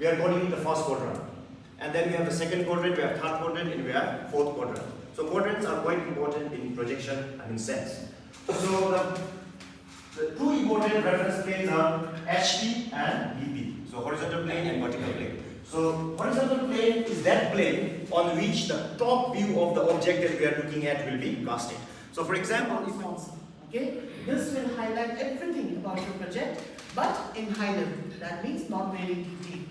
we are coding in the first quadrant. And then we have the second quadrant, we have third quadrant, and we have fourth quadrant. So quadrants are quite important in projection and in sense. So the two important reference planes are HP and VP. So horizontal plane and vertical plane. So horizontal plane is that plane on which the top view of the object that we are looking at will be casted. So for example, okay, this will highlight everything about your project, but in high level. That means not very deep.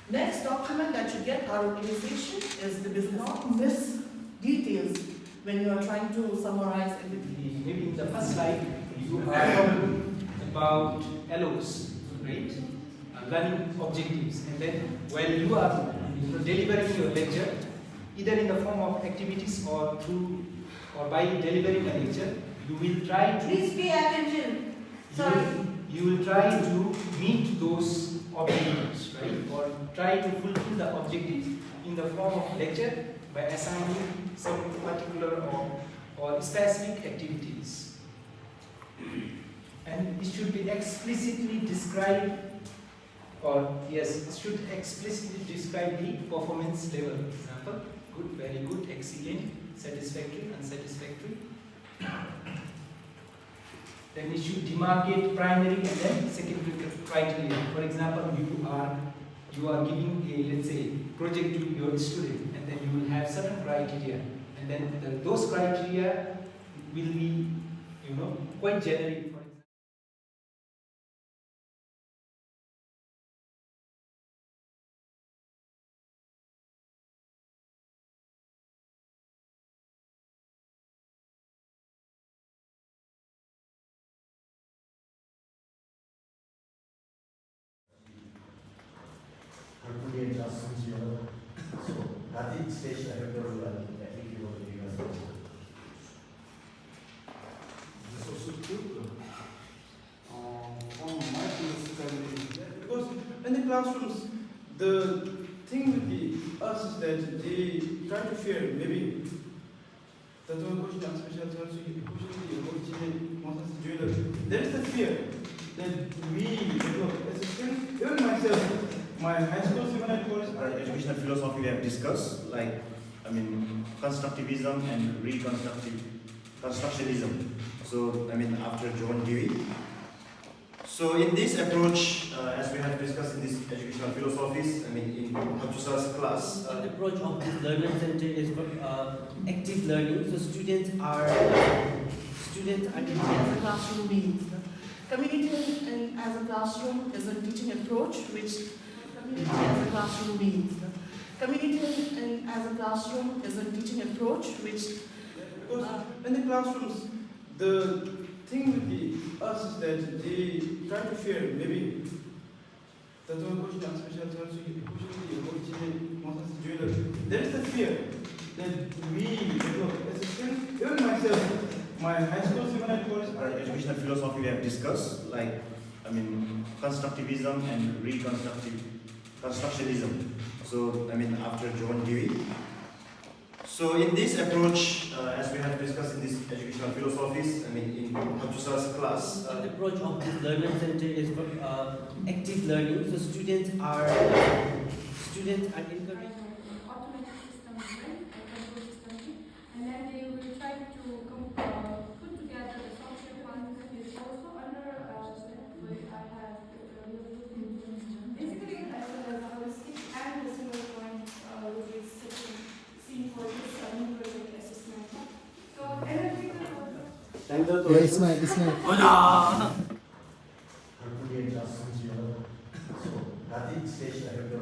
Next document that you get our organization is the business. Not miss details when you are trying to summarize everything. Maybe in the first slide you are about LOs, right? Learning objectives, and then when you are delivering your lecture, either in the form of activities or by delivering a lecture, you will try to. Please pay attention. Sorry. You will try to meet those objectives, right? Or try to fulfill the objectives in the form of lecture by assigning some particular or specific activities. And it should be explicitly described, or yes, it should explicitly describe the performance level. For example, good, very good, excellent, satisfactory, unsatisfactory. Then it should demarcate primary and then secondary criteria. For example, you are giving a, let's say, project to your student, and then you will have certain criteria, and then those criteria will be, quite generic. For example, So at each station I have to This also true. From my understanding, because in the classrooms, the thing with us is that they try to share maybe there is the fear that we, as a student, even myself, my high school, even at college, educational philosophy we have discussed, constructivism and constructionism. So, after John Dewey. So, in this approach, as we have discussed in this educational philosophies, in Hattusa's class. The approach of this learning center is active learning. So, students are As a classroom means. Community and as a classroom is a teaching approach which as a classroom means. Community and as a classroom is a teaching approach which because in the classrooms, the thing with us is that they try to share maybe there is the fear that we, as a student, even myself, my high school, even at college, Educational philosophy we have discussed, constructivism and constructionism. So, after John Dewey. So, in this approach, as we have discussed in this educational philosophies, in Hattusa's class. the approach of this learning center is active learning. So, students are encouraged. Automatic system, right? Control system, and then they will try to put together the software quantity is also under I have basically as a holistic and the single point which is seen for this new project assessment. So analytical. Yeah, Ismail. So at each station I have to